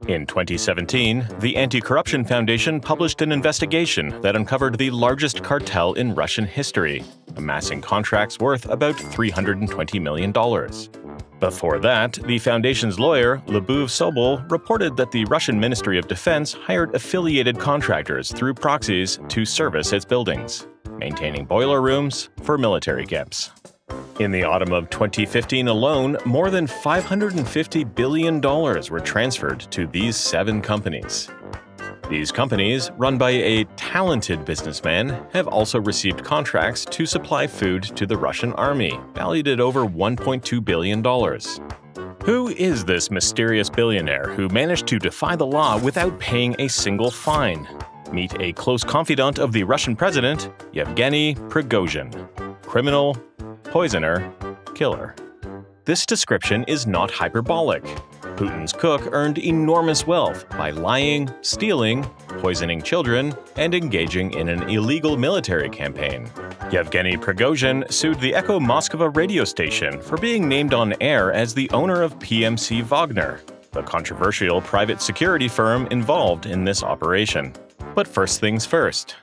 In 2017, the Anti-Corruption Foundation published an investigation that uncovered the largest cartel in Russian history, amassing contracts worth about $320 million. Before that, the foundation's lawyer, Lyubov Sobol, reported that the Russian Ministry of Defense hired affiliated contractors through proxies to service its buildings, maintaining boiler rooms for military camps. In the autumn of 2015 alone, more than $550 billion were transferred to these 7 companies. These companies, run by a talented businessman, have also received contracts to supply food to the Russian army, valued at over $1.2 billion. Who is this mysterious billionaire who managed to defy the law without paying a single fine? Meet a close confidant of the Russian president, Yevgeny Prigozhin. Criminal, poisoner, killer. This description is not hyperbolic. Putin's cook earned enormous wealth by lying, stealing, poisoning children, and engaging in an illegal military campaign. Yevgeny Prigozhin sued the Echo Moskva radio station for being named on air as the owner of PMC Wagner, the controversial private security firm involved in this operation. But first things first.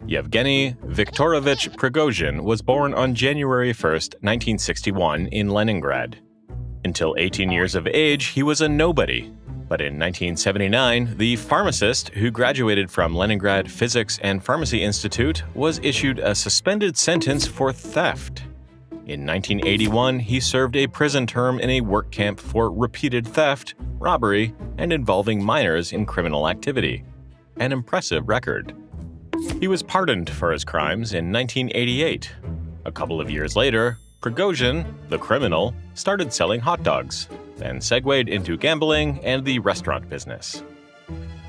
Yevgeny Viktorovich Prigozhin was born on January 1, 1961 in Leningrad. Until 18 years of age, he was a nobody. But in 1979, the pharmacist who graduated from Leningrad Physics and Pharmacy Institute was issued a suspended sentence for theft. In 1981, he served a prison term in a work camp for repeated theft, robbery, and involving minors in criminal activity. An impressive record. He was pardoned for his crimes in 1988. A couple of years later, Prigozhin, the criminal, started selling hot dogs, then segued into gambling and the restaurant business.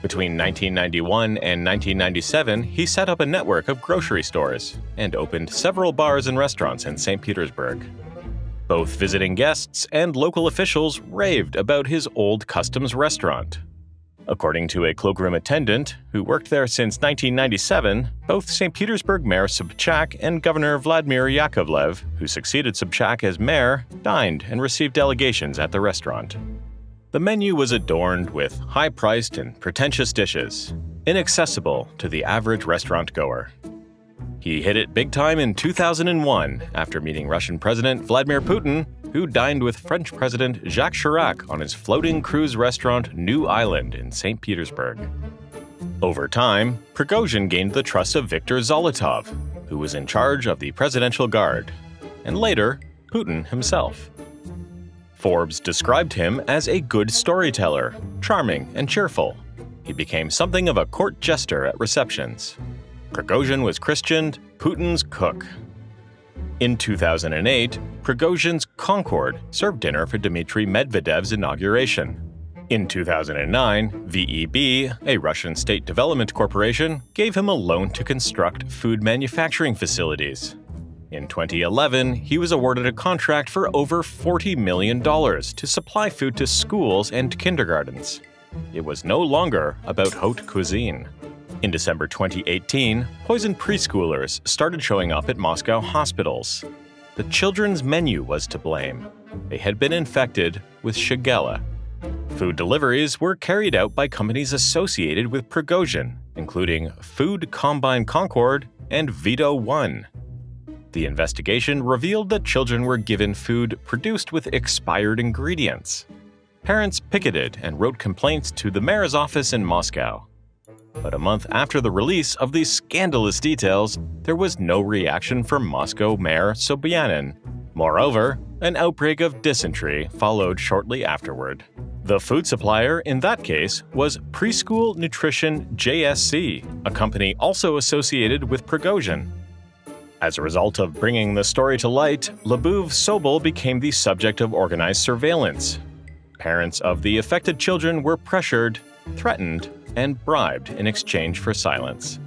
Between 1991 and 1997, he set up a network of grocery stores and opened several bars and restaurants in St. Petersburg. Both visiting guests and local officials raved about his old customs restaurant. According to a cloakroom attendant who worked there since 1997, both St. Petersburg Mayor Sobchak and Governor Vladimir Yakovlev, who succeeded Sobchak as mayor, dined and received delegations at the restaurant. The menu was adorned with high-priced and pretentious dishes, inaccessible to the average restaurant-goer. He hit it big time in 2001 after meeting Russian President Vladimir Putin, who dined with French President Jacques Chirac on his floating cruise restaurant New Island in St. Petersburg. Over time, Prigozhin gained the trust of Viktor Zolotov, who was in charge of the Presidential Guard, and later, Putin himself. Forbes described him as a good storyteller, charming and cheerful. He became something of a court jester at receptions. Prigozhin was christened Putin's cook. In 2008, Prigozhin's Concorde served dinner for Dmitry Medvedev's inauguration. In 2009, VEB, a Russian state development corporation, gave him a loan to construct food manufacturing facilities. In 2011, he was awarded a contract for over $40 million to supply food to schools and kindergartens. It was no longer about haute cuisine. In December 2018, poisoned preschoolers started showing up at Moscow hospitals. The children's menu was to blame. They had been infected with shigella. Food deliveries were carried out by companies associated with Prigozhin, including Food Combine Concord and Vito One. The investigation revealed that children were given food produced with expired ingredients. Parents picketed and wrote complaints to the mayor's office in Moscow. But a month after the release of these scandalous details, there was no reaction from Moscow Mayor Sobyanin. Moreover, an outbreak of dysentery followed shortly afterward. The food supplier in that case was Preschool Nutrition JSC, a company also associated with Prigozhin. As a result of bringing the story to light, Lyubov Sobol became the subject of organized surveillance. Parents of the affected children were pressured, threatened, and bribed in exchange for silence.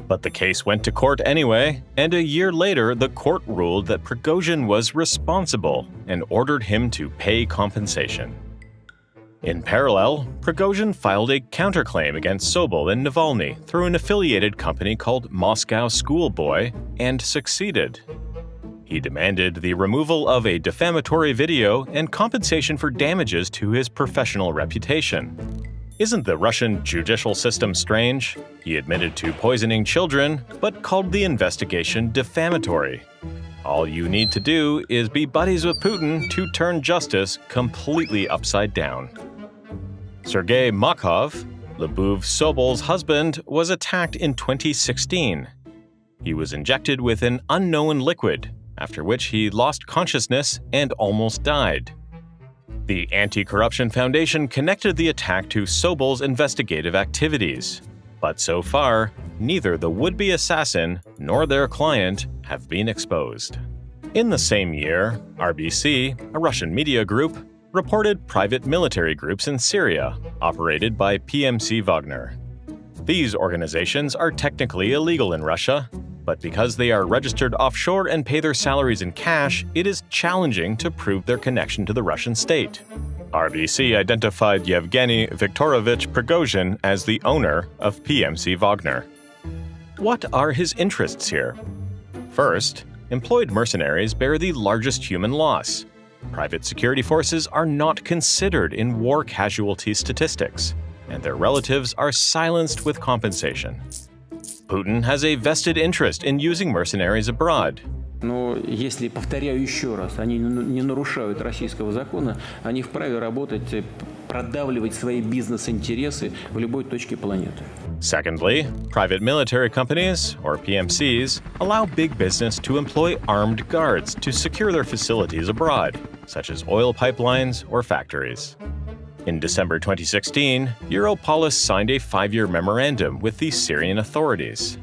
But the case went to court anyway, and a year later the court ruled that Prigozhin was responsible and ordered him to pay compensation. In parallel, Prigozhin filed a counterclaim against Sobol and Navalny through an affiliated company called Moscow Schoolboy, and succeeded. He demanded the removal of a defamatory video and compensation for damages to his professional reputation. Isn't the Russian judicial system strange? He admitted to poisoning children, but called the investigation defamatory. All you need to do is be buddies with Putin to turn justice completely upside down. Sergei Makhov, Lyubov Sobol's husband, was attacked in 2016. He was injected with an unknown liquid, after which he lost consciousness and almost died. The Anti-Corruption Foundation connected the attack to Sobol's investigative activities. But so far, neither the would-be assassin nor their client have been exposed. In the same year, RBC, a Russian media group, reported private military groups in Syria, operated by PMC Wagner. These organizations are technically illegal in Russia, but because they are registered offshore and pay their salaries in cash, it is challenging to prove their connection to the Russian state. RBC identified Yevgeny Viktorovich Prigozhin as the owner of PMC Wagner. What are his interests here? First, employed mercenaries bear the largest human loss. Private security forces are not considered in war casualty statistics, and their relatives are silenced with compensation. Putin has a vested interest in using mercenaries abroad. Но если, повторяю еще раз, они не нарушают российского закона, они вправе работать, продавливать свои бизнес-интересы в любой точке планеты. Secondly, private military companies, or PMCs, allow big business to employ armed guards to secure their facilities abroad, such as oil pipelines or factories. In December 2016, Euro Polis signed a 5-year memorandum with the Syrian authorities.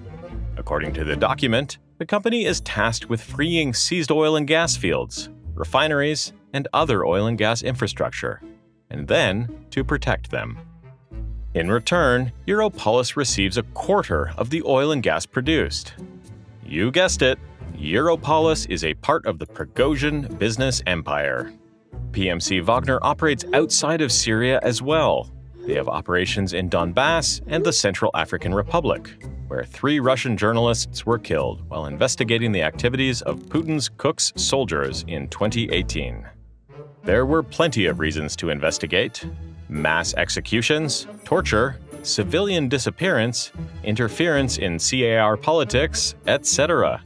According to the document, the company is tasked with freeing seized oil and gas fields, refineries, and other oil and gas infrastructure, and then to protect them. In return, Euro Polis receives a quarter of the oil and gas produced. You guessed it, Euro Polis is a part of the Prigozhin business empire. PMC Wagner operates outside of Syria as well. They have operations in Donbass and the Central African Republic, where 3 Russian journalists were killed while investigating the activities of Putin's Cook's soldiers in 2018. There were plenty of reasons to investigate: mass executions, torture, civilian disappearance, interference in CAR politics, etc.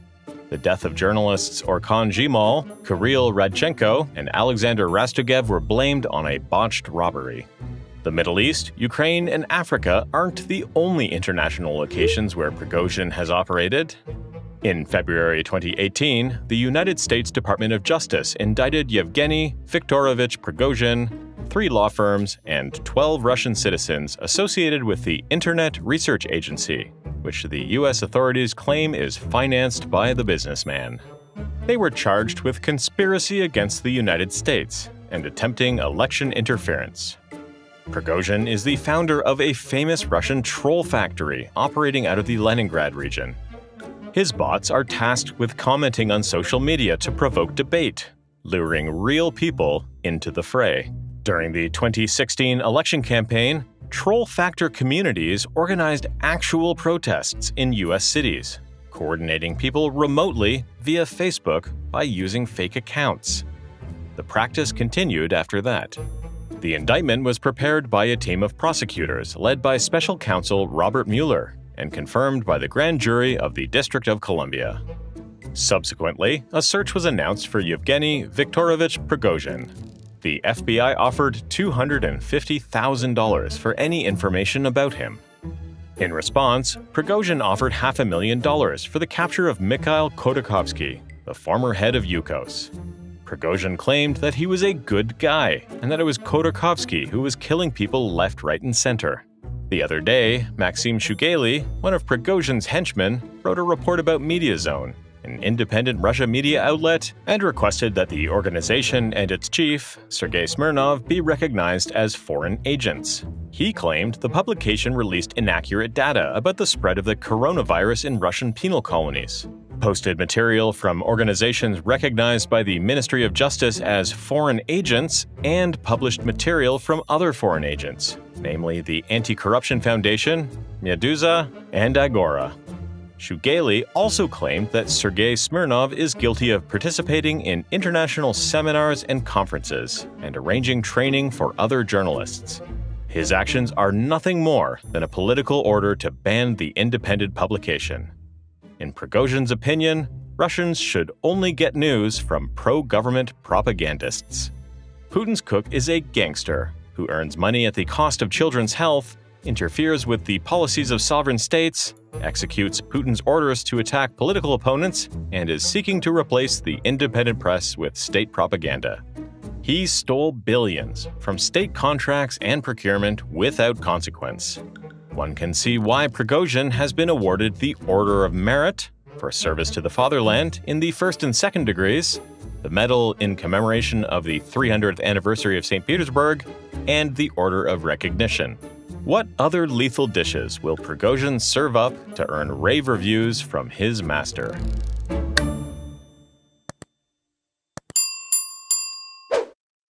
The death of journalists Orkhan Jimal, Kirill Radchenko, and Alexander Rastogev were blamed on a botched robbery. The Middle East, Ukraine, and Africa aren't the only international locations where Prigozhin has operated. In February 2018, the United States Department of Justice indicted Yevgeny Viktorovich Prigozhin, 3 law firms, and 12 Russian citizens associated with the Internet Research Agency, which the U.S. authorities claim is financed by the businessman. They were charged with conspiracy against the United States and attempting election interference. Prigozhin is the founder of a famous Russian troll factory operating out of the Leningrad region. His bots are tasked with commenting on social media to provoke debate, luring real people into the fray. During the 2016 election campaign, troll factor communities organized actual protests in U.S. cities, coordinating people remotely via Facebook by using fake accounts. The practice continued after that. The indictment was prepared by a team of prosecutors led by Special Counsel Robert Mueller and confirmed by the grand jury of the District of Columbia. Subsequently, a search was announced for Yevgeny Viktorovich Prigozhin. The FBI offered $250,000 for any information about him. In response, Prigozhin offered $500,000 for the capture of Mikhail Khodorkovsky, the former head of Yukos. Prigozhin claimed that he was a good guy and that it was Khodorkovsky who was killing people left, right, and center. The other day, Maxim Shugeli, one of Prigozhin's henchmen, wrote a report about MediaZone, an independent Russia media outlet, and requested that the organization and its chief, Sergei Smirnov, be recognized as foreign agents. He claimed the publication released inaccurate data about the spread of the coronavirus in Russian penal colonies. posted material from organizations recognized by the Ministry of Justice as foreign agents, and published material from other foreign agents, namely the Anti-Corruption Foundation, Meduza, and Agora. Shugeli also claimed that Sergei Smirnov is guilty of participating in international seminars and conferences and arranging training for other journalists. His actions are nothing more than a political order to ban the independent publication. In Prigozhin's opinion, Russians should only get news from pro-government propagandists. Putin's cook is a gangster who earns money at the cost of children's health, interferes with the policies of sovereign states, executes Putin's orders to attack political opponents, and is seeking to replace the independent press with state propaganda. He stole billions from state contracts and procurement without consequence. One can see why Prigozhin has been awarded the Order of Merit for service to the fatherland in the first and second degrees, the medal in commemoration of the 300th anniversary of St. Petersburg, and the Order of Recognition. What other lethal dishes will Prigozhin serve up to earn rave reviews from his master?